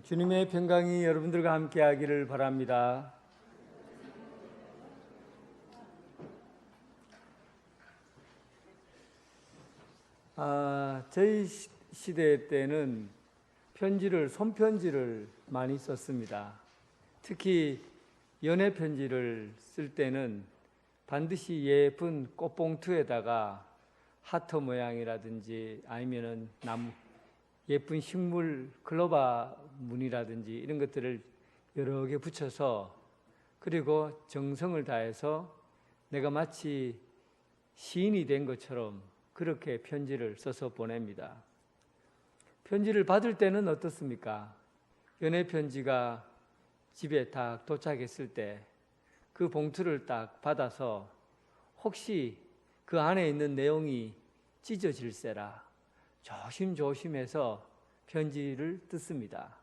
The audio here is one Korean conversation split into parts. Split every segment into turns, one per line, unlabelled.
주님의 평강이 여러분들과 함께 하기를 바랍니다. 저희 시대 때는 손편지를 많이 썼습니다. 특히 연애 편지를 쓸 때는 반드시 예쁜 꽃봉투에다가 하트 모양이라든지 아니면은 예쁜 식물 클로바 무늬라든지 이런 것들을 여러 개 붙여서, 그리고 정성을 다해서 내가 마치 시인이 된 것처럼 그렇게 편지를 써서 보냅니다. 편지를 받을 때는 어떻습니까? 연애 편지가 집에 딱 도착했을 때 그 봉투를 딱 받아서 혹시 그 안에 있는 내용이 찢어질세라 조심조심해서 편지를 뜯습니다.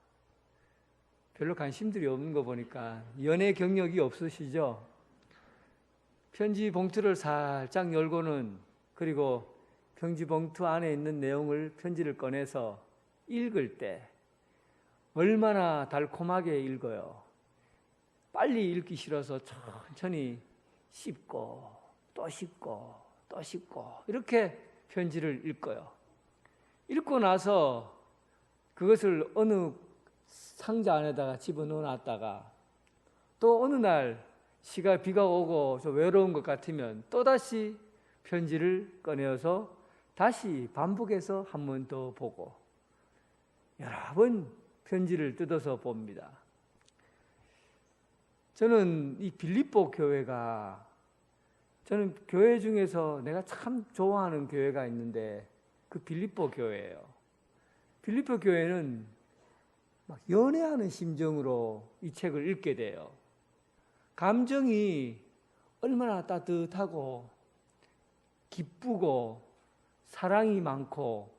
별로 관심들이 없는 거 보니까 연애 경력이 없으시죠? 편지 봉투를 살짝 열고는, 그리고 편지 봉투 안에 있는 내용을 편지를 꺼내서 읽을 때 얼마나 달콤하게 읽어요. 빨리 읽기 싫어서 천천히 씹고 또 씹고 또 씹고 이렇게 편지를 읽어요. 읽고 나서 그것을 어느 상자 안에다가 집어넣어 놨다가 또 어느 날 비가 오고 좀 외로운 것 같으면 또다시 편지를 꺼내어서 다시 반복해서 한 번 더 보고 여러 번 편지를 뜯어서 봅니다. 저는 이 빌립보 교회가, 저는 교회 중에서 내가 참 좋아하는 교회가 있는데 그 빌립보 교회예요. 빌립보 교회는 막 연애하는 심정으로 이 책을 읽게 돼요. 감정이 얼마나 따뜻하고 기쁘고 사랑이 많고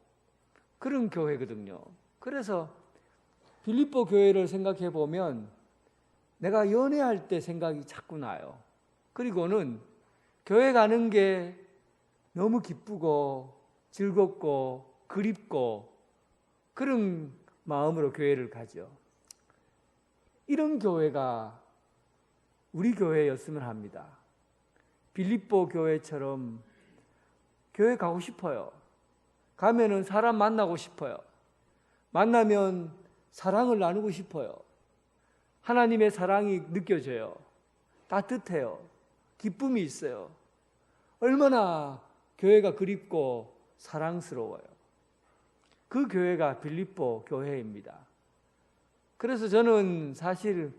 그런 교회거든요. 그래서 빌립보 교회를 생각해 보면 내가 연애할 때 생각이 자꾸 나요. 그리고는 교회 가는 게 너무 기쁘고 즐겁고 그립고 그런 마음으로 교회를 가죠. 이런 교회가 우리 교회였으면 합니다. 빌립보 교회처럼 교회 가고 싶어요. 가면은 사람 만나고 싶어요. 만나면 사랑을 나누고 싶어요. 하나님의 사랑이 느껴져요. 따뜻해요. 기쁨이 있어요. 얼마나 교회가 그립고 사랑스러워요. 그 교회가 빌립보 교회입니다. 그래서 저는 사실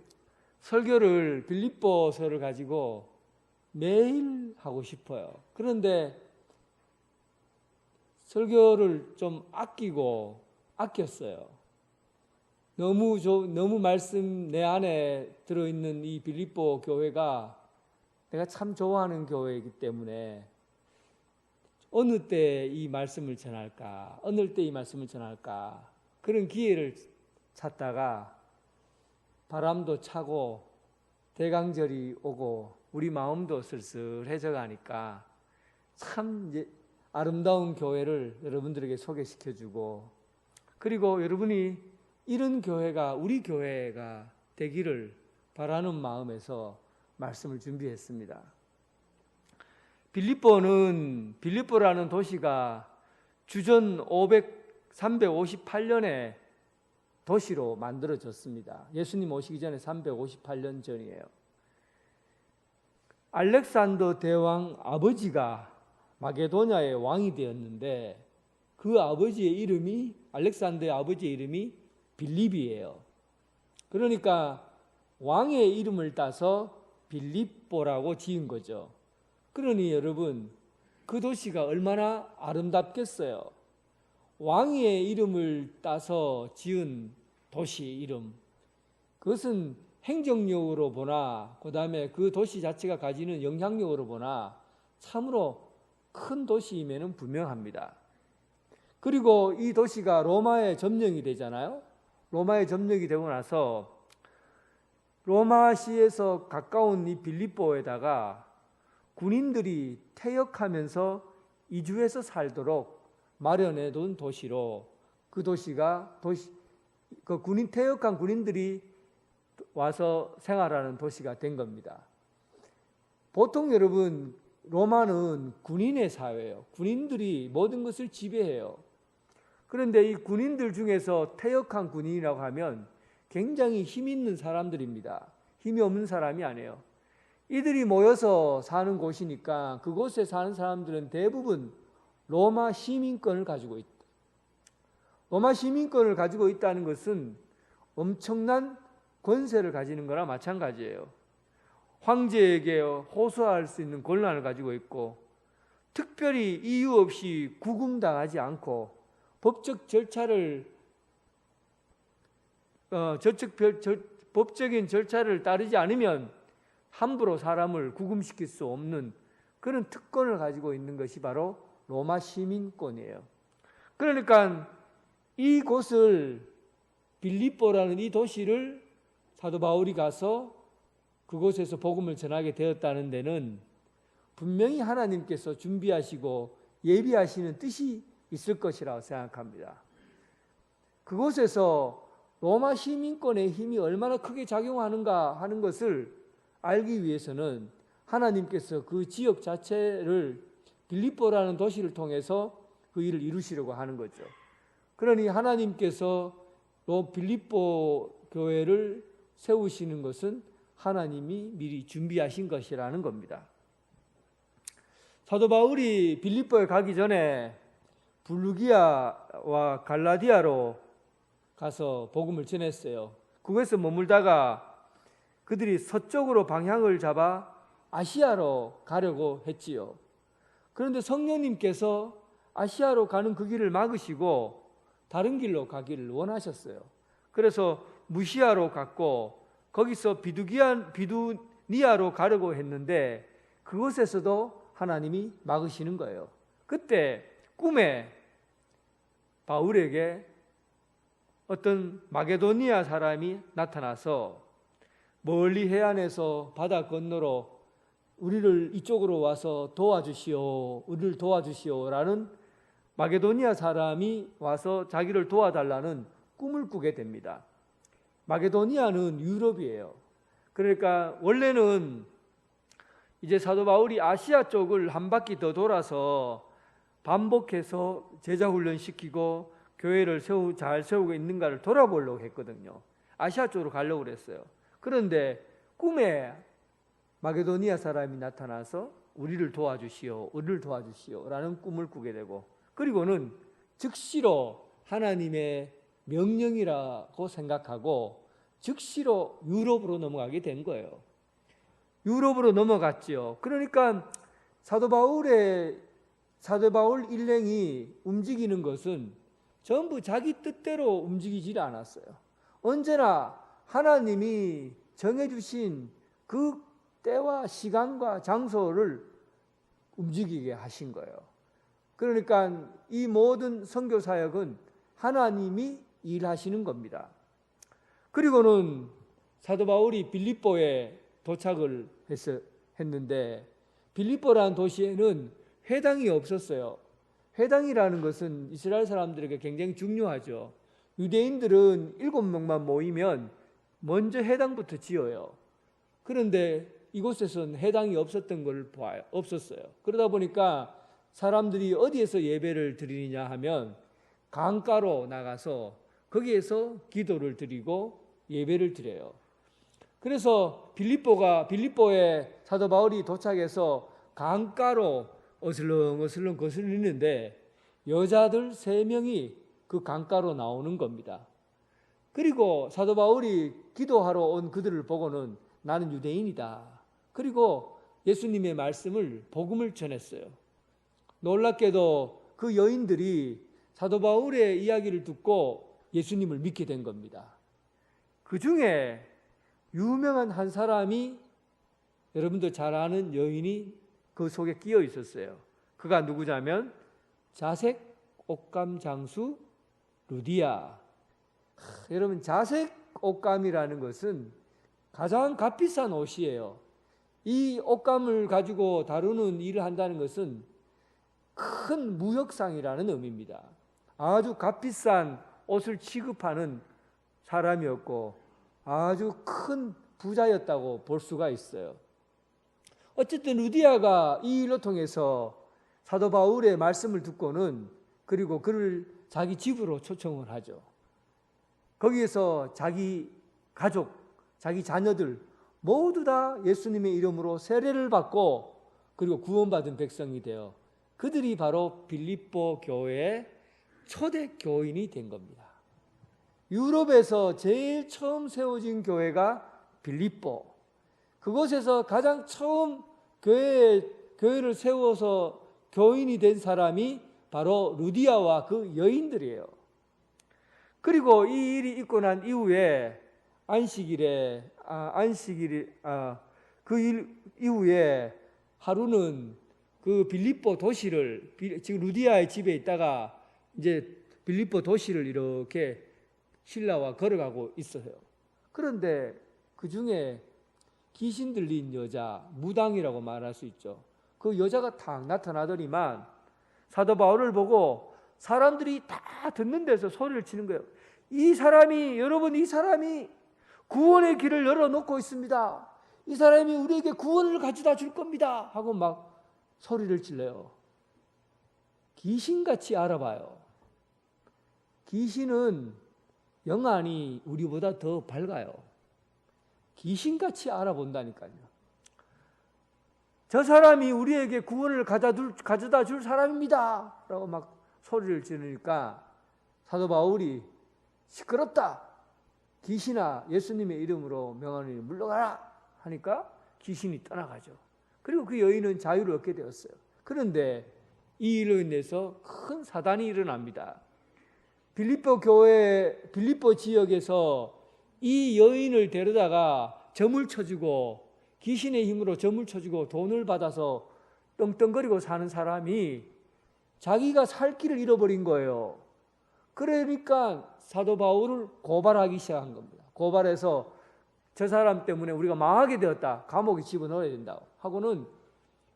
설교를 빌립보서를 가지고 매일 하고 싶어요. 그런데 설교를 좀 아꼈어요. 너무 말씀 내 안에 들어있는 이 빌립보 교회가 내가 참 좋아하는 교회이기 때문에 어느 때 이 말씀을 전할까, 그런 기회를 찾다가 바람도 차고 대강절이 오고 우리 마음도 쓸쓸해져 가니까 참 아름다운 교회를 여러분들에게 소개시켜주고, 그리고 여러분이 이런 교회가 우리 교회가 되기를 바라는 마음에서 말씀을 준비했습니다. 빌립보라는 도시가 주전 358년에 도시로 만들어졌습니다. 예수님 오시기 전에 358년 전이에요. 알렉산더 대왕 아버지가 마게도냐의 왕이 되었는데 그 알렉산더의 아버지의 이름이 빌립이에요. 그러니까 왕의 이름을 따서 빌립보라고 지은 거죠. 그러니 여러분, 그 도시가 얼마나 아름답겠어요. 왕의 이름을 따서 지은 도시 이름, 그것은 행정력으로 보나 그 다음에 그 도시 자체가 가지는 영향력으로 보나 참으로 큰 도시임에는 분명합니다. 그리고 이 도시가 로마에 점령이 되잖아요. 로마에 점령이 되고 나서 로마시에서 가까운 이 빌립보에다가 군인들이 퇴역하면서 이주해서 살도록 마련해 둔 도시로, 그 도시가 그 군인 퇴역한 군인들이 와서 생활하는 도시가 된 겁니다. 보통 여러분 로마는 군인의 사회예요. 군인들이 모든 것을 지배해요. 그런데 이 군인들 중에서 퇴역한 군인이라고 하면 굉장히 힘 있는 사람들입니다. 힘이 없는 사람이 아니에요. 이들이 모여서 사는 곳이니까 그곳에 사는 사람들은 대부분 로마 시민권을 가지고 있다. 로마 시민권을 가지고 있다는 것은 엄청난 권세를 가지는 거나 마찬가지예요. 황제에게 호소할 수 있는 권한을 가지고 있고, 특별히 이유 없이 구금당하지 않고 법적 절차를 법적인 절차를 따르지 않으면 함부로 사람을 구금시킬 수 없는 그런 특권을 가지고 있는 것이 바로 로마 시민권이에요. 그러니까 이곳을, 빌립보라는 이 도시를 사도 바울이 가서 그곳에서 복음을 전하게 되었다는 데는 분명히 하나님께서 준비하시고 예비하시는 뜻이 있을 것이라고 생각합니다. 그곳에서 로마 시민권의 힘이 얼마나 크게 작용하는가 하는 것을 알기 위해서는 하나님께서 그 지역 자체를, 빌립보라는 도시를 통해서 그 일을 이루시려고 하는 거죠. 그러니 하나님께서 빌립보 교회를 세우시는 것은 하나님이 미리 준비하신 것이라는 겁니다. 사도 바울이 빌립보에 가기 전에 불루기아와 갈라디아로 가서 복음을 전했어요. 그곳에서 머물다가 그들이 서쪽으로 방향을 잡아 아시아로 가려고 했지요. 그런데 성령님께서 아시아로 가는 그 길을 막으시고 다른 길로 가기를 원하셨어요. 그래서 무시아로 갔고 거기서 비두니아로 가려고 했는데 그곳에서도 하나님이 막으시는 거예요. 그때 꿈에 바울에게 어떤 마게도니아 사람이 나타나서 멀리 해안에서 바다 건너로 우리를 이쪽으로 와서 도와주시오, 우리를 도와주시오라는 마게도니아 사람이 와서 자기를 도와달라는 꿈을 꾸게 됩니다. 마게도니아는 유럽이에요. 그러니까 원래는 이제 사도 바울이 아시아 쪽을 한 바퀴 더 돌아서 반복해서 제자 훈련시키고 교회를 잘 세우고 있는가를 돌아보려고 했거든요. 아시아 쪽으로 가려고 그랬어요. 그런데 꿈에 마게도니아 사람이 나타나서 우리를 도와주시오, 우리를 도와주시오 라는 꿈을 꾸게 되고, 그리고는 즉시로 하나님의 명령이라고 생각하고 즉시로 유럽으로 넘어가게 된 거예요. 유럽으로 넘어갔죠. 그러니까 사도 바울 일행이 움직이는 것은 전부 자기 뜻대로 움직이지 않았어요. 언제나 하나님이 정해주신 그 때와 시간과 장소를 움직이게 하신 거예요. 그러니까 이 모든 선교 사역은 하나님이 일하시는 겁니다. 그리고는 사도 바울이 빌립보에 도착을 했는데 빌립보라는 도시에는 회당이 없었어요. 회당이라는 것은 이스라엘 사람들에게 굉장히 중요하죠. 유대인들은 7명만 모이면 먼저 회당부터 지어요. 그런데 이곳에서는 회당이 없었던 걸 봐요. 없었어요. 그러다 보니까 사람들이 어디에서 예배를 드리느냐 하면 강가로 나가서 거기에서 기도를 드리고 예배를 드려요. 그래서 빌립보에 사도 바울이 도착해서 강가로 어슬렁어슬렁 거슬리는데 여자들 3명이 그 강가로 나오는 겁니다. 그리고 사도 바울이 기도하러 온 그들을 보고는 나는 유대인이다. 그리고 예수님의 말씀을, 복음을 전했어요. 놀랍게도 그 여인들이 사도 바울의 이야기를 듣고 예수님을 믿게 된 겁니다. 그 중에 유명한 한 사람이, 여러분들 잘 아는 여인이 그 속에 끼어 있었어요. 그가 누구냐면 자색 옷감 장수 루디아. 여러분, 자색 옷감이라는 것은 가장 값비싼 옷이에요. 이 옷감을 가지고 다루는 일을 한다는 것은 큰 무역상이라는 의미입니다. 아주 값비싼 옷을 취급하는 사람이었고 아주 큰 부자였다고 볼 수가 있어요. 어쨌든 루디아가 이 일로 통해서 사도 바울의 말씀을 듣고는 그리고 그를 자기 집으로 초청을 하죠. 거기에서 자기 가족, 자기 자녀들 모두 다 예수님의 이름으로 세례를 받고 그리고 구원받은 백성이 되어 그들이 바로 빌립보 교회의 초대 교인이 된 겁니다. 유럽에서 제일 처음 세워진 교회가 빌립보. 그곳에서 가장 처음 교회를 세워서 교인이 된 사람이 바로 루디아와 그 여인들이에요. 그리고 이 일이 있고 난 이후에 그 일 이후에 하루는 그 빌립보 도시를 지금 루디아의 집에 있다가 이제 빌립보 도시를 이렇게 신라와 걸어가고 있어요. 그런데 그 중에 귀신 들린 여자, 무당이라고 말할 수 있죠. 그 여자가 탁 나타나더니만 사도 바울을 보고 사람들이 다 듣는 데서 소리를 치는 거예요. 여러분 이 사람이 구원의 길을 열어놓고 있습니다. 이 사람이 우리에게 구원을 가져다 줄 겁니다. 하고 막 소리를 질러요. 귀신같이 알아봐요. 귀신은 영안이 우리보다 더 밝아요. 귀신같이 알아본다니까요. 저 사람이 우리에게 구원을 가져다 줄 사람입니다. 라고 막 소리를 지르니까 사도 바울이 시끄럽다. 귀신아 예수님의 이름으로 명하노니 물러가라 하니까 귀신이 떠나가죠. 그리고 그 여인은 자유를 얻게 되었어요. 그런데 이 일로 인해서 큰 사단이 일어납니다. 빌립보 지역에서 이 여인을 데려다가 점을 쳐주고 귀신의 힘으로 점을 쳐주고 돈을 받아서 떵떵거리고 사는 사람이 자기가 살 길을 잃어버린 거예요. 그러니까 사도 바울을 고발하기 시작한 겁니다. 고발해서 저 사람 때문에 우리가 망하게 되었다. 감옥에 집어넣어야 된다고 하고는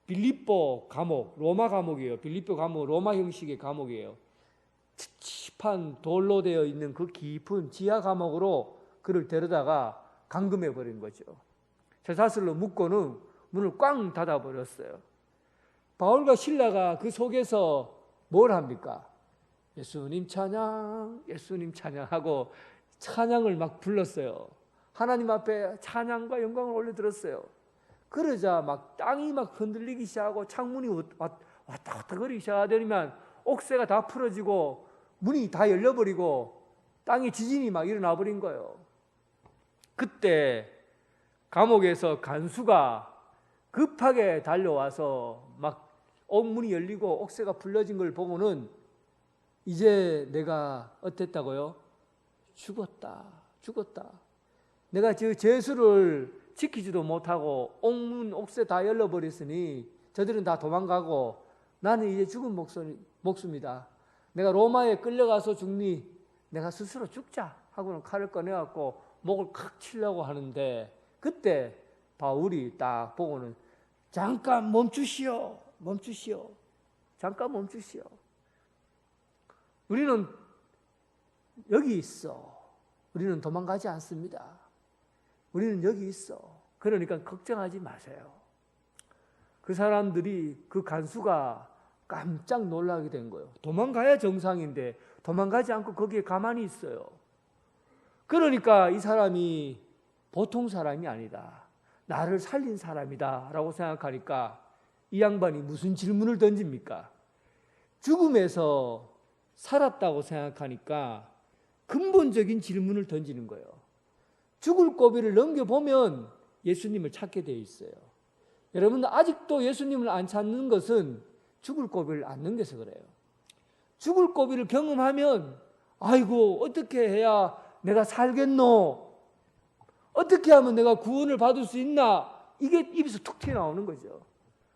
빌립보 감옥, 로마 감옥이에요. 빌립보 감옥, 로마 형식의 감옥이에요. 찝찝한 돌로 되어 있는 그 깊은 지하 감옥으로 그를 데려다가 감금해 버린 거죠. 쇠사슬로 묶고는 문을 꽝 닫아 버렸어요. 바울과 실라가 그 속에서 뭘 합니까? 예수님 찬양, 예수님 찬양하고 찬양을 막 불렀어요. 하나님 앞에 찬양과 영광을 올려드렸어요. 그러자 막 땅이 막 흔들리기 시작하고 창문이 왔다 갔다 거리기 시작하더니만 옥새가 다 풀어지고 문이 다 열려버리고 땅에 지진이 막 일어나 버린 거예요. 그때 감옥에서 간수가 급하게 달려와서 막 문이 열리고 옥새가 풀려진 걸 보고는 이제 내가 어땠다고요? 죽었다. 내가 저 죄수를 지키지도 못하고 옥새 다 열려버렸으니 저들은 다 도망가고 나는 이제 죽은 목숨이다. 내가 로마에 끌려가서 죽니 내가 스스로 죽자 하고는 칼을 꺼내갖고 목을 칵 치려고 하는데 그때 바울이 딱 보고는 잠깐 멈추시오. 잠깐 멈추시오. 우리는 여기 있어. 우리는 도망가지 않습니다. 우리는 여기 있어. 그러니까 걱정하지 마세요. 그 사람들이 그 간수가 깜짝 놀라게 된 거예요. 도망가야 정상인데 도망가지 않고 거기에 가만히 있어요. 그러니까 이 사람이 보통 사람이 아니다. 나를 살린 사람이다 라고 생각하니까 이 양반이 무슨 질문을 던집니까? 죽음에서 살았다고 생각하니까 근본적인 질문을 던지는 거예요. 죽을 고비를 넘겨보면 예수님을 찾게 되어 있어요. 여러분 아직도 예수님을 안 찾는 것은 죽을 고비를 안 넘겨서 그래요. 죽을 고비를 경험하면 아이고 어떻게 해야 내가 살겠노? 어떻게 하면 내가 구원을 받을 수 있나? 이게 입에서 툭 튀어나오는 거죠.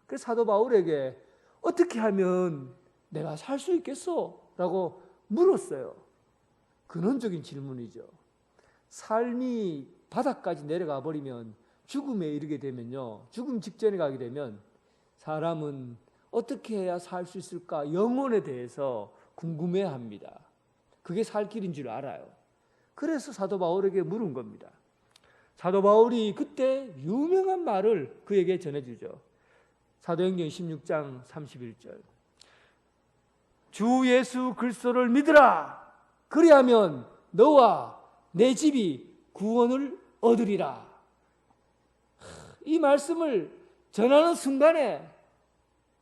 그래서 사도 바울에게 어떻게 하면 내가 살 수 있겠어? 라고 물었어요. 근원적인 질문이죠. 삶이 바닥까지 내려가 버리면 죽음에 이르게 되면요. 죽음 직전에 가게 되면 사람은 어떻게 해야 살 수 있을까? 영혼에 대해서 궁금해합니다. 그게 살 길인 줄 알아요. 그래서 사도 바울에게 물은 겁니다. 사도 바울이 그때 유명한 말을 그에게 전해주죠. 사도행전 16장 31절. 주 예수 그리스도를 믿으라. 그리하면 너와 내 집이 구원을 얻으리라. 이 말씀을 전하는 순간에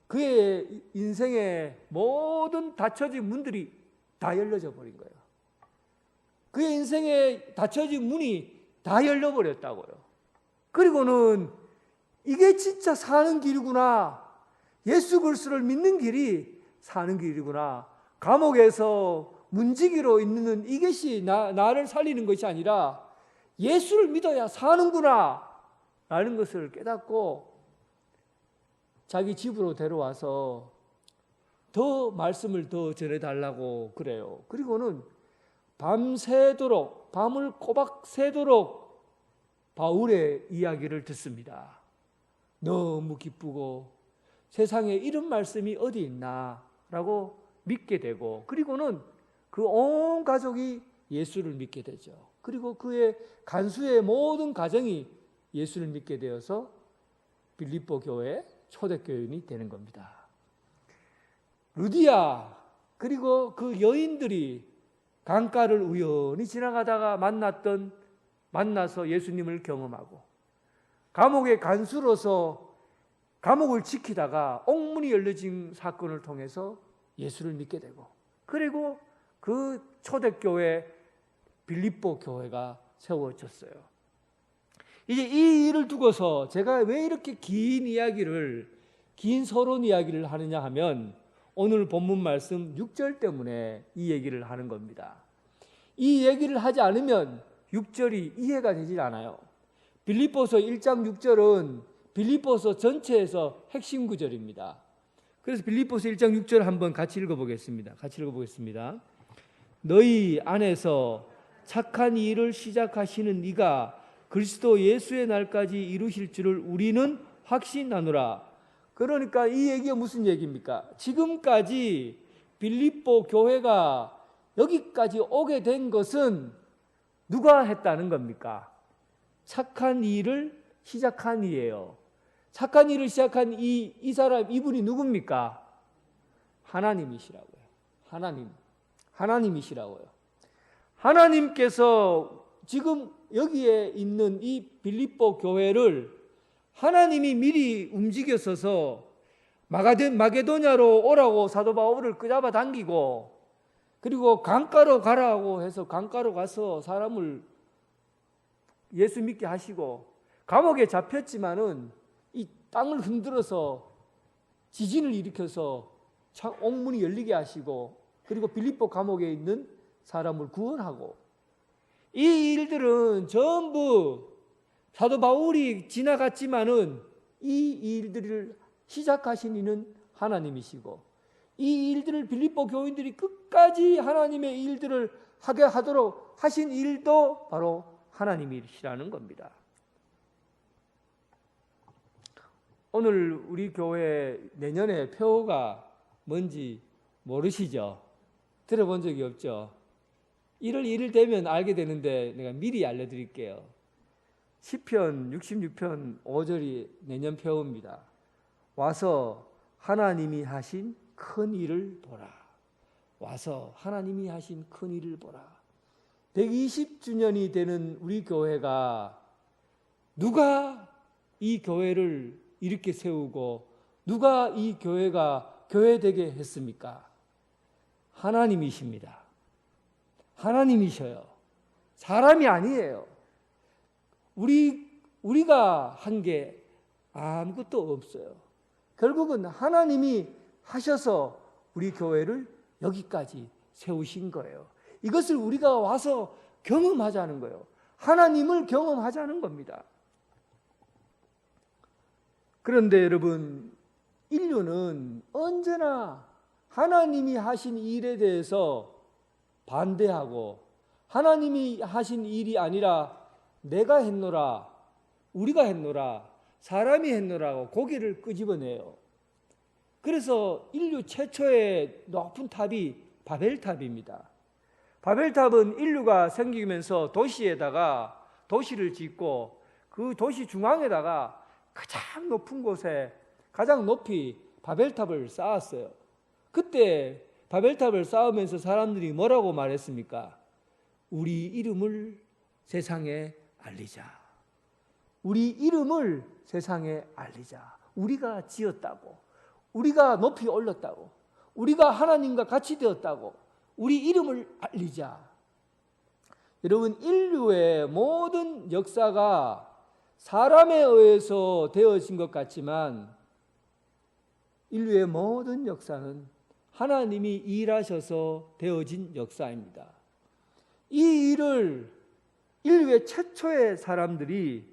그의 인생의 모든 닫혀진 문들이 다 열려져 버린 거예요. 그의 인생에 닫혀진 문이 다 열려버렸다고요. 그리고는 이게 진짜 사는 길이구나. 예수 그리스도를 믿는 길이 사는 길이구나. 감옥에서 문지기로 있는 이것이 나를 살리는 것이 아니라 예수를 믿어야 사는구나 라는 것을 깨닫고 자기 집으로 데려와서 더 말씀을 더 전해달라고 그래요. 그리고는 밤새도록, 밤을 꼬박 새도록 바울의 이야기를 듣습니다. 너무 기쁘고 세상에 이런 말씀이 어디 있나 라고 믿게 되고, 그리고는 그 온 가족이 예수를 믿게 되죠. 그리고 그의 간수의 모든 가정이 예수를 믿게 되어서 빌립보 교회 초대교인이 되는 겁니다. 루디아 그리고 그 여인들이 강가를 우연히 지나가다가 만나서 예수님을 경험하고, 감옥의 간수로서 감옥을 지키다가 옥문이 열려진 사건을 통해서 예수를 믿게 되고, 그리고 그 초대교회 빌립보 교회가 세워졌어요. 이제 이 일을 두고서 제가 왜 이렇게 긴 서론 이야기를 하느냐 하면 오늘 본문 말씀 6절 때문에 이 얘기를 하는 겁니다. 이 얘기를 하지 않으면 6절이 이해가 되질 않아요. 빌립보서 1장 6절은 빌립보서 전체에서 핵심 구절입니다. 그래서 빌립보서 1장 6절 한번 같이 읽어보겠습니다. 너희 안에서 착한 일을 시작하시는 이가 그리스도 예수의 날까지 이루실 줄을 우리는 확신하노라. 그러니까 이 얘기가 무슨 얘기입니까? 지금까지 빌립보 교회가 여기까지 오게 된 것은 누가 했다는 겁니까? 착한 일을 시작한 이예요. 착한 일을 시작한 이 사람, 이분이 누굽니까? 하나님이시라고요. 하나님이시라고요. 하나님께서 지금 여기에 있는 이 빌립보 교회를 하나님이 미리 움직였어서 마게도냐로 오라고 사도 바울을 끄잡아 당기고, 그리고 강가로 가라고 해서 강가로 가서 사람을 예수 믿게 하시고, 감옥에 잡혔지만은 이 땅을 흔들어서 지진을 일으켜서 옥문이 열리게 하시고, 그리고 빌립보 감옥에 있는 사람을 구원하고, 이 일들은 전부 사도 바울이 지나갔지만은 이 일들을 시작하신 이는 하나님이시고, 이 일들을 빌립보 교인들이 끝까지 하나님의 일들을 하게 하도록 하신 일도 바로 하나님이시라는 겁니다. 오늘 우리 교회 내년에 표가 뭔지 모르시죠? 들어본 적이 없죠? 1월 1일 되면 알게 되는데 내가 미리 알려드릴게요. 시편 66편 5절이 내년 표입니다. 와서 하나님이 하신 큰 일을 보라. 와서 하나님이 하신 큰 일을 보라. 120주년이 되는 우리 교회가 누가 이 교회를 이렇게 세우고 누가 이 교회가 교회되게 했습니까? 하나님이십니다. 하나님이셔요. 사람이 아니에요. 우리가 한 게 아무것도 없어요. 결국은 하나님이 하셔서 우리 교회를 여기까지 세우신 거예요. 이것을 우리가 와서 경험하자는 거예요. 하나님을 경험하자는 겁니다. 그런데 여러분, 인류는 언제나 하나님이 하신 일에 대해서 반대하고, 하나님이 하신 일이 아니라 내가 했노라, 우리가 했노라, 사람이 했노라고 고개를 끄집어내요. 그래서 인류 최초의 높은 탑이 바벨탑입니다. 바벨탑은 인류가 생기면서 도시에다가 도시를 짓고 그 도시 중앙에다가 가장 높은 곳에 가장 높이 바벨탑을 쌓았어요. 그때 바벨탑을 쌓으면서 사람들이 뭐라고 말했습니까? 우리 이름을 세상에 알리자. 우리 이름을 세상에 알리자. 우리가 지었다고. 우리가 높이 올렸다고. 우리가 하나님과 같이 되었다고. 우리 이름을 알리자. 여러분, 인류의 모든 역사가 사람에 의해서 되어진 것 같지만 인류의 모든 역사는 하나님이 일하셔서 되어진 역사입니다. 이 일을 인류의 최초의 사람들이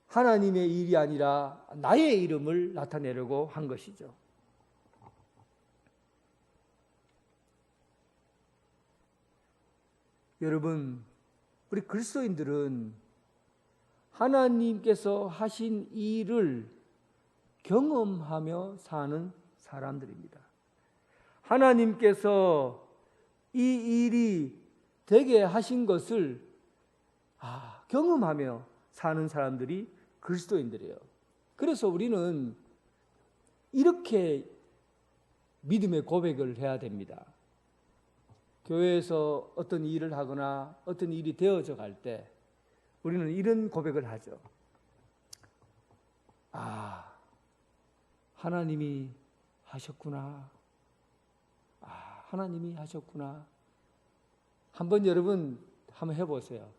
하나님의 일이 아니라 나의 이름을 나타내려고 한 것이죠. 여러분, 우리 그리스도인들은 하나님께서 하신 일을 경험하며 사는 사람들입니다. 하나님께서 이 일이 되게 하신 것을 경험하며 사는 사람들이 그리스도인들이에요. 그래서 우리는 이렇게 믿음의 고백을 해야 됩니다. 교회에서 어떤 일을 하거나 어떤 일이 되어져 갈 때 우리는 이런 고백을 하죠. 하나님이 하셨구나. 하나님이 하셨구나. 한번 여러분 한번 해보세요.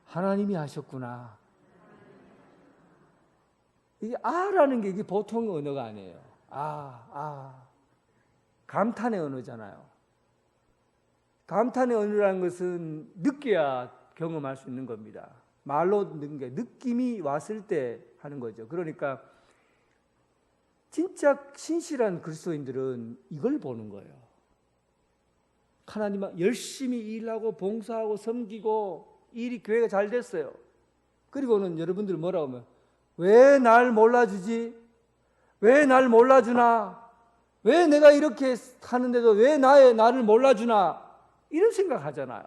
하나님이 하셨구나. 이게 라는 게 이게 보통 언어가 아니에요. 감탄의 언어잖아요. 감탄의 언어라는 것은 느껴야 경험할 수 있는 겁니다. 말로 느낀 게 느낌이 왔을 때 하는 거죠. 그러니까 진짜 신실한 그리스도인들은 이걸 보는 거예요. 하나님 열심히 일하고 봉사하고 섬기고 일이 교회가 잘 됐어요. 그리고는 여러분들 뭐라고 하면 왜 날 몰라주지? 왜 날 몰라주나? 왜 내가 이렇게 하는데도 왜 나를 몰라주나? 이런 생각하잖아요.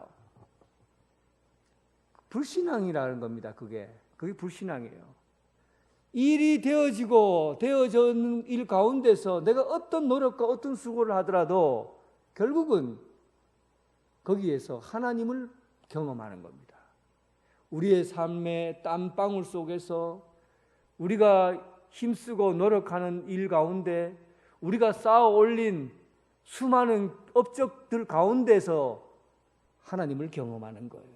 불신앙이라는 겁니다. 그게 불신앙이에요. 일이 되어지는 일 가운데서 내가 어떤 노력과 어떤 수고를 하더라도 결국은 거기에서 하나님을 경험하는 겁니다. 우리의 삶의 땀방울 속에서 우리가 힘쓰고 노력하는 일 가운데 우리가 쌓아 올린 수많은 업적들 가운데서 하나님을 경험하는 거예요.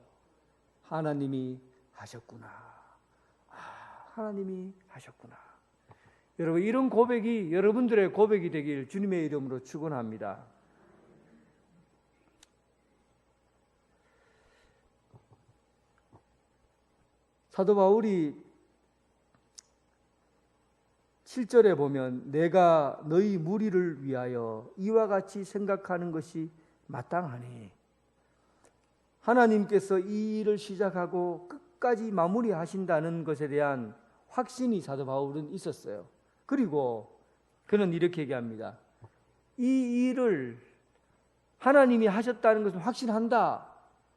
하나님이 하셨구나. 하나님이 하셨구나. 여러분, 이런 고백이 여러분들의 고백이 되길 주님의 이름으로 축원합니다. 사도 바울이 7절에 보면 내가 너희 무리를 위하여 이와 같이 생각하는 것이 마땅하니 하나님께서 이 일을 시작하고 끝까지 마무리하신다는 것에 대한 확신이 사도 바울은 있었어요. 그리고 그는 이렇게 얘기합니다. 이 일을 하나님이 하셨다는 것을 확신한다.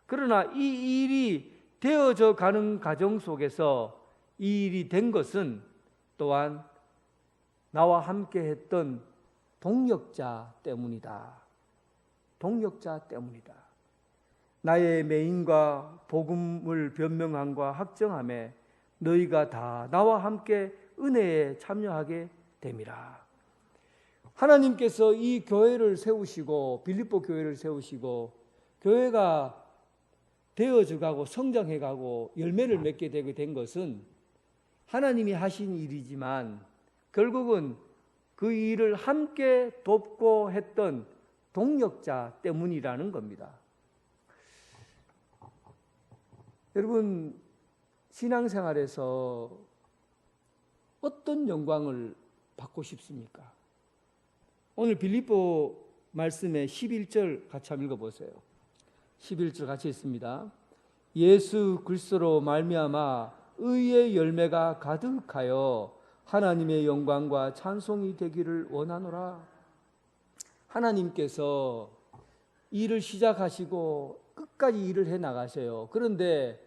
그러나 이 일이 되어져 가는 과정 속에서 이 일이 된 것은 또한 나와 함께 했던 동역자 때문이다. 동역자 때문이다. 나의 맹인과 복음을 변명함과 확정함에 너희가 다 나와 함께 은혜에 참여하게 됨이라. 하나님께서 이 교회를 세우시고 빌립보 교회를 세우시고 교회가 되어져 가고 성장해 가고 열매를 맺게 되게 된 것은 하나님이 하신 일이지만 결국은 그 일을 함께 돕고 했던 동역자 때문이라는 겁니다. 여러분, 신앙생활에서 어떤 영광을 받고 싶습니까? 오늘 빌립보 말씀의 11절 같이 한번 읽어보세요. 11절 같이 읽습니다. 예수 그리스도로 말미암아 의의 열매가 가득하여 하나님의 영광과 찬송이 되기를 원하노라. 하나님께서 일을 시작하시고 끝까지 일을 해 나가세요. 그런데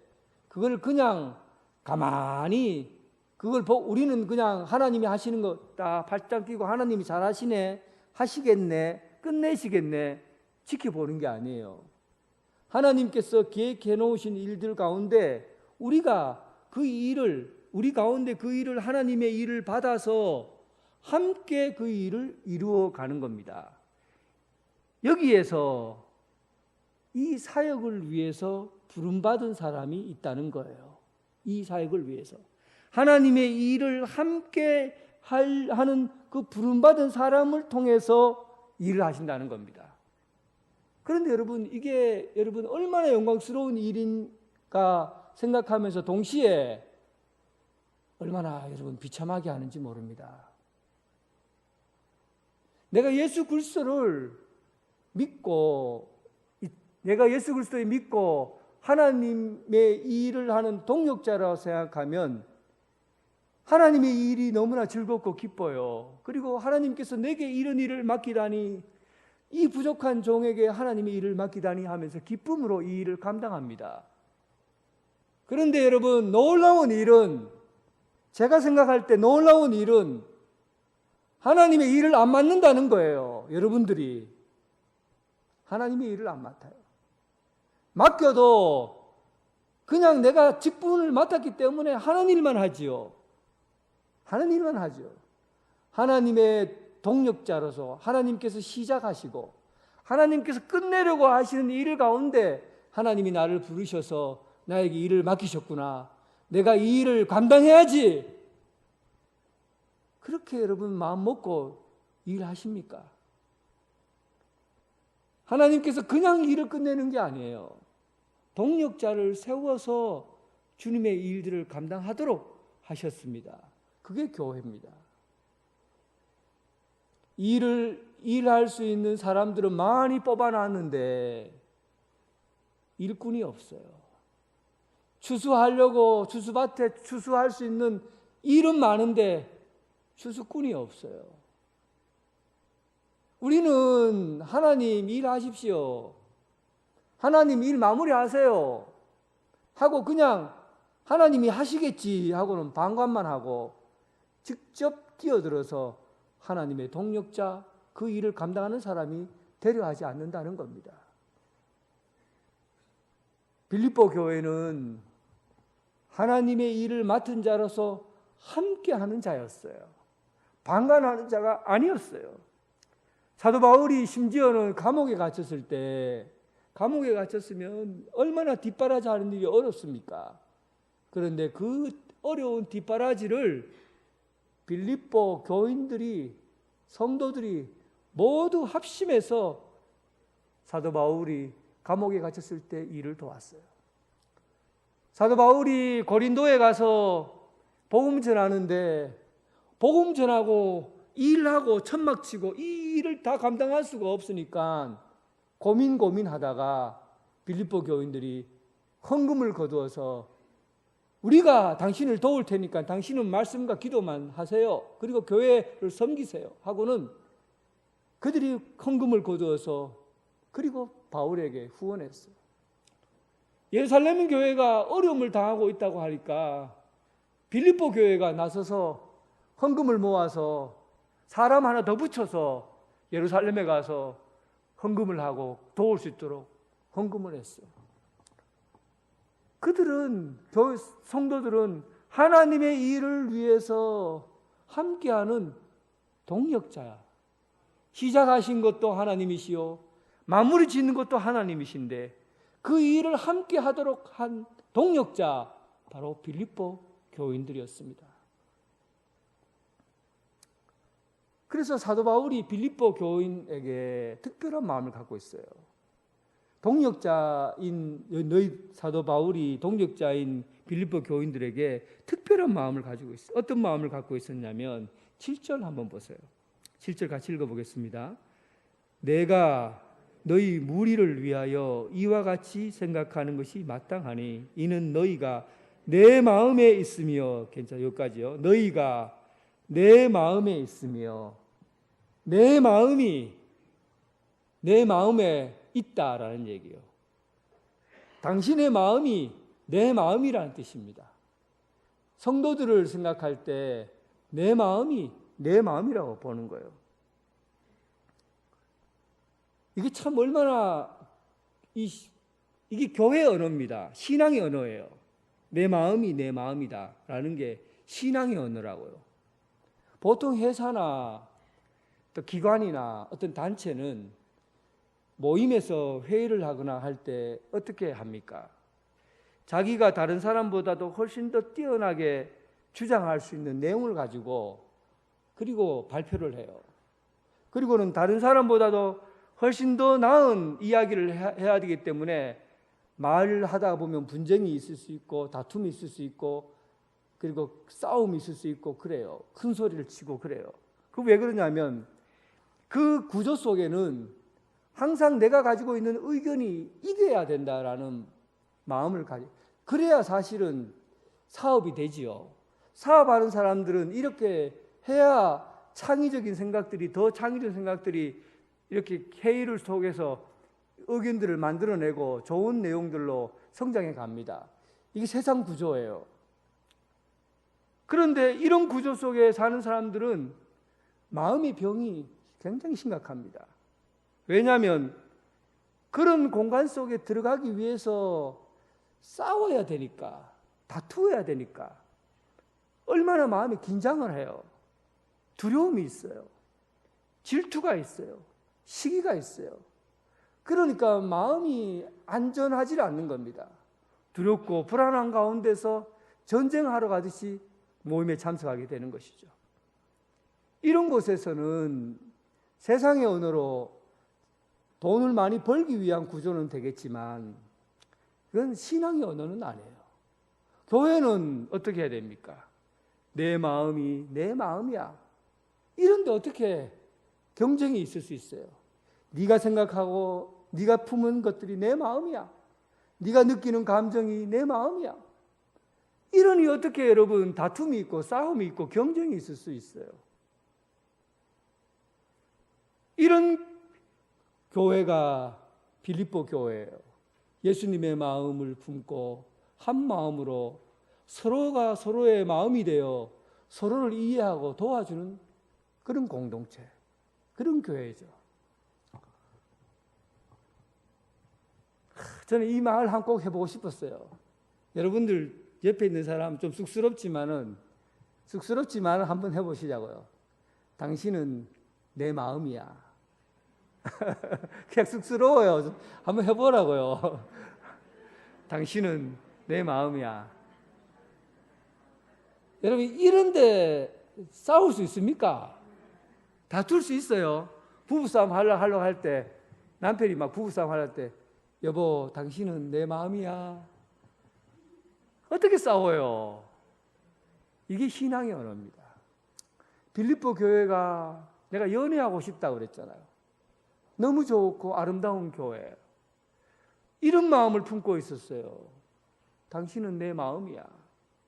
그걸 그냥 가만히 그걸 보고 우리는 그냥 하나님이 하시는 거 딱 발짝 뛰고 하나님이 잘하시네, 하시겠네, 끝내시겠네 지켜보는 게 아니에요. 하나님께서 계획해 놓으신 일들 가운데 우리가 그 일을, 우리 가운데 그 일을, 하나님의 일을 받아서 함께 그 일을 이루어 가는 겁니다. 여기에서 이 사역을 위해서 부름받은 사람이 있다는 거예요. 이 사역을 위해서 하나님의 일을 함께 하는 그 부름받은 사람을 통해서 일을 하신다는 겁니다. 그런데 여러분, 이게 여러분 얼마나 영광스러운 일인가 생각하면서 동시에 얼마나 여러분 비참하게 하는지 모릅니다. 내가 예수 그리스도를 믿고 하나님의 일을 하는 동역자라고 생각하면 하나님의 일이 너무나 즐겁고 기뻐요. 그리고 하나님께서 내게 이런 일을 맡기다니, 이 부족한 종에게 하나님의 일을 맡기다니 하면서 기쁨으로 이 일을 감당합니다. 그런데 여러분, 놀라운 일은, 제가 생각할 때 놀라운 일은 하나님의 일을 안 맡는다는 거예요. 여러분들이 하나님의 일을 안 맡아요. 맡겨도 그냥 내가 직분을 맡았기 때문에 하는 일만 하지요. 하는 일만 하죠. 하나님의 동력자로서 하나님께서 시작하시고 하나님께서 끝내려고 하시는 일 가운데 하나님이 나를 부르셔서 나에게 일을 맡기셨구나, 내가 이 일을 감당해야지, 그렇게 여러분 마음 먹고 일하십니까? 하나님께서 그냥 일을 끝내는 게 아니에요. 동력자를 세워서 주님의 일들을 감당하도록 하셨습니다. 그게 교회입니다. 일할 수 있는 사람들은 많이 뽑아놨는데 일꾼이 없어요. 추수하려고 추수밭에 추수할 수 있는 일은 많은데 추수꾼이 없어요. 우리는 하나님 일하십시오, 하나님 일 마무리하세요 하고 그냥 하나님이 하시겠지 하고는 방관만 하고 직접 뛰어들어서 하나님의 동력자, 그 일을 감당하는 사람이 되려 하지 않는다는 겁니다. 빌립보 교회는 하나님의 일을 맡은 자로서 함께 하는 자였어요. 방관하는 자가 아니었어요. 사도 바울이 심지어는 감옥에 갇혔을 때, 감옥에 갇혔으면 얼마나 뒷바라지 하는 일이 어렵습니까? 그런데 그 어려운 뒷바라지를 빌립보 교인들이, 성도들이 모두 합심해서 사도 바울이 감옥에 갇혔을 때 일을 도왔어요. 사도 바울이 고린도에 가서 복음 전하는데, 복음 전하고 일하고 천막치고 이 일을 다 감당할 수가 없으니까 고민하다가 빌립보 교인들이 헌금을 거두어서 우리가 당신을 도울 테니까 당신은 말씀과 기도만 하세요, 그리고 교회를 섬기세요 하고는 그들이 헌금을 거두어서 그리고 바울에게 후원했어요. 예루살렘 교회가 어려움을 당하고 있다고 하니까 빌립보 교회가 나서서 헌금을 모아서 사람 하나 더 붙여서 예루살렘에 가서 헌금을 하고 도울 수 있도록 헌금을 했어요. 그들은, 성도들은 하나님의 일을 위해서 함께하는 동력자야. 시작하신 것도 하나님이시요 마무리 짓는 것도 하나님이신데 그 일을 함께 하도록 한 동력자, 바로 빌립보 교인들이었습니다. 그래서 사도 바울이 빌립보 교인에게 특별한 마음을 갖고 있어요. 동력자인 너희, 사도 바울이 동력자인 빌립보 교인들에게 특별한 마음을 가지고 있어요. 어떤 마음을 갖고 있었냐면 7절 한번 보세요. 7절 같이 읽어보겠습니다. 내가 너희 무리를 위하여 이와 같이 생각하는 것이 마땅하니 이는 너희가 내 마음에 있으며, 괜찮아요, 여기까지요. 너희가 내 마음에 있으며, 내 마음이 내 마음에 있다라는 얘기예요. 당신의 마음이 내 마음이라는 뜻입니다. 성도들을 생각할 때 내 마음이 내 마음이라고 보는 거예요. 이게 참 얼마나 이게 교회 언어입니다. 신앙의 언어예요. 내 마음이 내 마음이다라는 게 신앙의 언어라고요. 보통 회사나 또 기관이나 어떤 단체는 모임에서 회의를 하거나 할 때 어떻게 합니까? 자기가 다른 사람보다도 훨씬 더 뛰어나게 주장할 수 있는 내용을 가지고 그리고 발표를 해요. 그리고는 다른 사람보다도 훨씬 더 나은 이야기를 해야 되기 때문에 말을 하다 보면 분쟁이 있을 수 있고 다툼이 있을 수 있고 그리고 싸움이 있을 수 있고 그래요. 큰 소리를 치고 그래요. 그 왜 그러냐면 그 구조 속에는 항상 내가 가지고 있는 의견이 이겨야 된다라는 마음을 가지고 그래야 사실은 사업이 되지요. 사업하는 사람들은 이렇게 해야 창의적인 생각들이 더 창의적인 생각들이 이렇게 회의를 속에서 의견들을 만들어내고 좋은 내용들로 성장해 갑니다. 이게 세상 구조예요. 그런데 이런 구조 속에 사는 사람들은 마음의 병이 굉장히 심각합니다. 왜냐하면 그런 공간 속에 들어가기 위해서 싸워야 되니까, 다투어야 되니까 얼마나 마음이 긴장을 해요. 두려움이 있어요. 질투가 있어요. 시기가 있어요. 그러니까 마음이 안전하지 않는 겁니다. 두렵고 불안한 가운데서 전쟁하러 가듯이 모임에 참석하게 되는 것이죠. 이런 곳에서는 세상의 언어로 돈을 많이 벌기 위한 구조는 되겠지만 그건 신앙의 언어는 아니에요. 교회는 어떻게 해야 됩니까? 내 마음이 내 마음이야. 이런데 어떻게 경쟁이 있을 수 있어요? 네가 생각하고 네가 품은 것들이 내 마음이야. 네가 느끼는 감정이 내 마음이야. 이러니 어떻게 여러분 다툼이 있고 싸움이 있고 경쟁이 있을 수 있어요? 이런 교회가 빌립보 교회예요. 예수님의 마음을 품고 한 마음으로 서로가 서로의 마음이 되어 서로를 이해하고 도와주는 그런 공동체, 그런 교회죠. 저는 이 말 한 꼭 해보고 싶었어요. 여러분들 옆에 있는 사람 좀 쑥스럽지만은 한번 해보시자고요. 당신은 내 마음이야. 그냥 쑥스러워요. 한번 해보라고요. 당신은 내 마음이야. 여러분 이런데 싸울 수 있습니까? 다툴 수 있어요. 부부싸움 하려고 할 때 남편이 막 부부싸움 하려고 할 때 여보 당신은 내 마음이야. 어떻게 싸워요? 이게 신앙의 언어입니다. 빌립보 교회가 내가 연애하고 싶다고 그랬잖아요. 너무 좋고 아름다운 교회. 이런 마음을 품고 있었어요. 당신은 내 마음이야.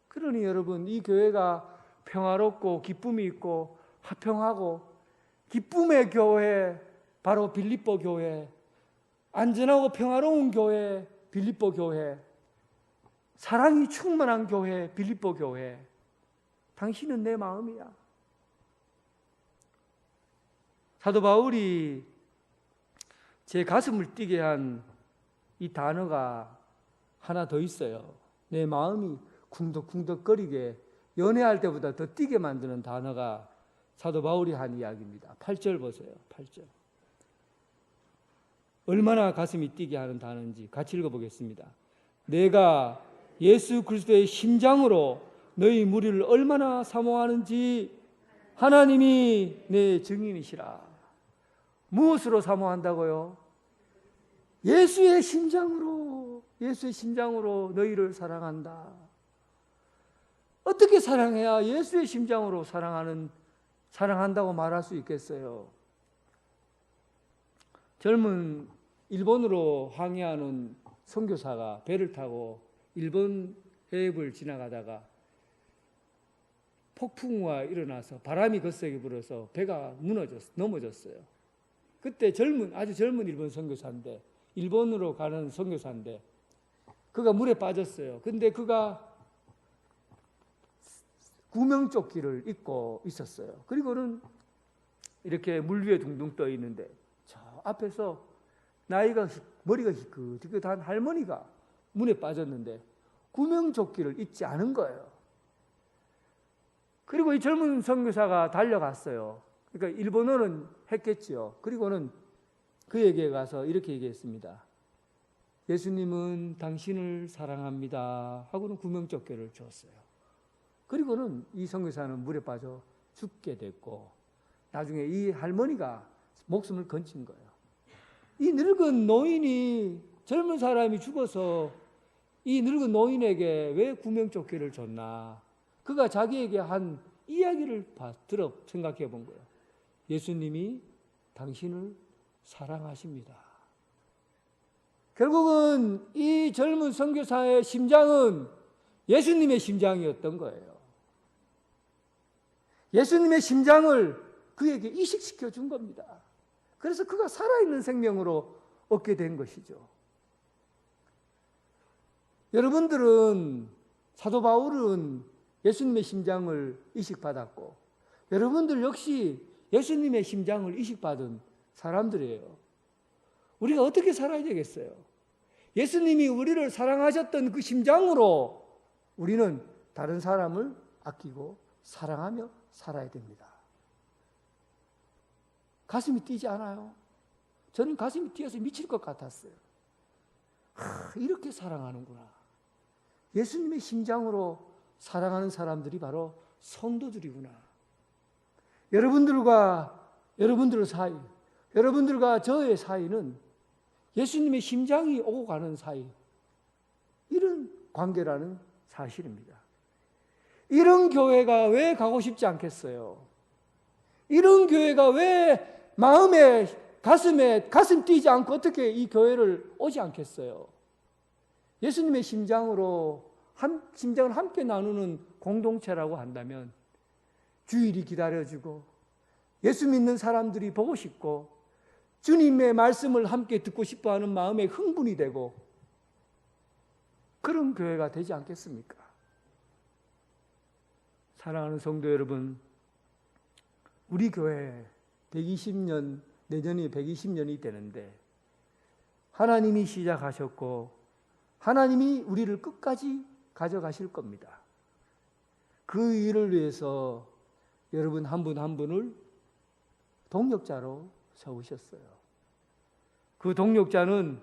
그러니 여러분 이 교회가 평화롭고 기쁨이 있고 화평하고 기쁨의 교회 바로 빌립보 교회, 안전하고 평화로운 교회 빌립보 교회, 사랑이 충만한 교회 빌립보 교회. 당신은 내 마음이야. 사도 바울이 제 가슴을 뛰게 한 이 단어가 하나 더 있어요. 내 마음이 쿵덕쿵덕거리게 연애할 때보다 더 뛰게 만드는 단어가 사도 바울이 한 이야기입니다. 8절 보세요. 8절. 얼마나 가슴이 뛰게 하는 단어인지 같이 읽어보겠습니다. 내가 예수 그리스도의 심장으로 너희 무리를 얼마나 사모하는지 하나님이 내 증인이시라. 무엇으로 사모한다고요? 예수의 심장으로 너희를 사랑한다. 어떻게 사랑해야 예수의 심장으로 사랑한다고 말할 수 있겠어요? 젊은 일본으로 항해하는 선교사가 배를 타고 일본 해협을 지나가다가 폭풍우가 일어나서 바람이 거세게 불어서 배가 넘어졌어요. 그때 아주 젊은 일본 선교사인데, 일본으로 가는 선교사인데, 그가 물에 빠졌어요. 근데 그가 구명조끼를 입고 있었어요. 그리고는 이렇게 물 위에 둥둥 떠 있는데, 저 앞에서 머리가 희끗희끗한 할머니가 물에 빠졌는데 구명조끼를 입지 않은 거예요. 그리고 이 젊은 선교사가 달려갔어요. 그러니까 일본어는 했겠지요. 그리고는 그에게 가서 이렇게 얘기했습니다. 예수님은 당신을 사랑합니다 하고는 구명조끼를 줬어요. 그리고는 이 선교사는 물에 빠져 죽게 됐고, 나중에 이 할머니가 목숨을 건진 거예요. 이 늙은 노인이, 젊은 사람이 죽어서 이 늙은 노인에게 왜 구명조끼를 줬나? 그가 자기에게 한 이야기를 들어 생각해 본 거예요. 예수님이 당신을 사랑하십니다. 결국은 이 젊은 선교사의 심장은 예수님의 심장이었던 거예요. 예수님의 심장을 그에게 이식시켜 준 겁니다. 그래서 그가 살아있는 생명으로 얻게 된 것이죠. 여러분들은, 사도 바울은 예수님의 심장을 이식받았고, 여러분들 역시 예수님의 심장을 이식받은 사람들이에요. 우리가 어떻게 살아야 되겠어요? 예수님이 우리를 사랑하셨던 그 심장으로 우리는 다른 사람을 아끼고 사랑하며 살아야 됩니다. 가슴이 뛰지 않아요? 저는 가슴이 뛰어서 미칠 것 같았어요. 이렇게 사랑하는구나. 예수님의 심장으로 사랑하는 사람들이 바로 성도들이구나. 여러분들 사이, 여러분들과 저의 사이는 예수님의 심장이 오고 가는 사이, 이런 관계라는 사실입니다. 이런 교회가 왜 가고 싶지 않겠어요? 이런 교회가 왜 마음에, 가슴 뛰지 않고 어떻게 이 교회를 오지 않겠어요? 예수님의 심장을 함께 나누는 공동체라고 한다면 주일이 기다려지고, 예수 믿는 사람들이 보고 싶고, 주님의 말씀을 함께 듣고 싶어하는 마음에 흥분이 되고, 그런 교회가 되지 않겠습니까? 사랑하는 성도 여러분, 우리 교회 120년, 내년이 120년이 되는데 하나님이 시작하셨고 하나님이 우리를 끝까지 가져가실 겁니다. 그 일을 위해서 여러분 한 분 한 분을 동력자로 세우셨어요. 그 동력자는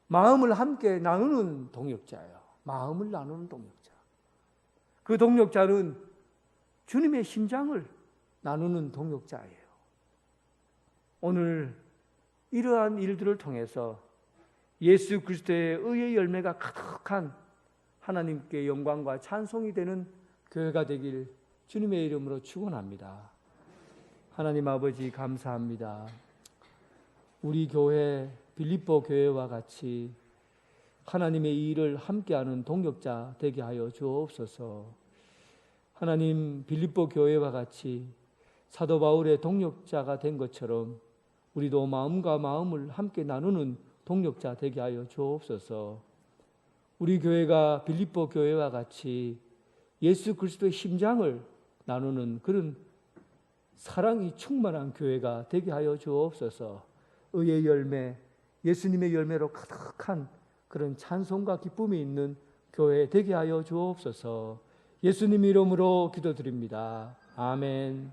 마음을 함께 나누는 동력자예요. 마음을 나누는 동력자. 그 동력자는 주님의 심장을 나누는 동력자예요. 오늘 이러한 일들을 통해서 예수 그리스도의 의의 열매가 가득한 하나님께 영광과 찬송이 되는 교회가 되길 주님의 이름으로 축원합니다. 하나님 아버지 감사합니다. 우리 교회 빌립보 교회와 같이 하나님의 일을 함께하는 동력자 되게 하여 주옵소서. 하나님, 빌립보 교회와 같이 사도 바울의 동력자가 된 것처럼 우리도 마음과 마음을 함께 나누는 동력자 되게 하여 주옵소서. 우리 교회가 빌립보 교회와 같이 예수 그리스도의 심장을 나누는 그런 사랑이 충만한 교회가 되게 하여 주옵소서. 의의 열매, 예수님의 열매로 가득한 그런 찬송과 기쁨이 있는 교회 되게 하여 주옵소서. 예수님 이름으로 기도드립니다. 아멘.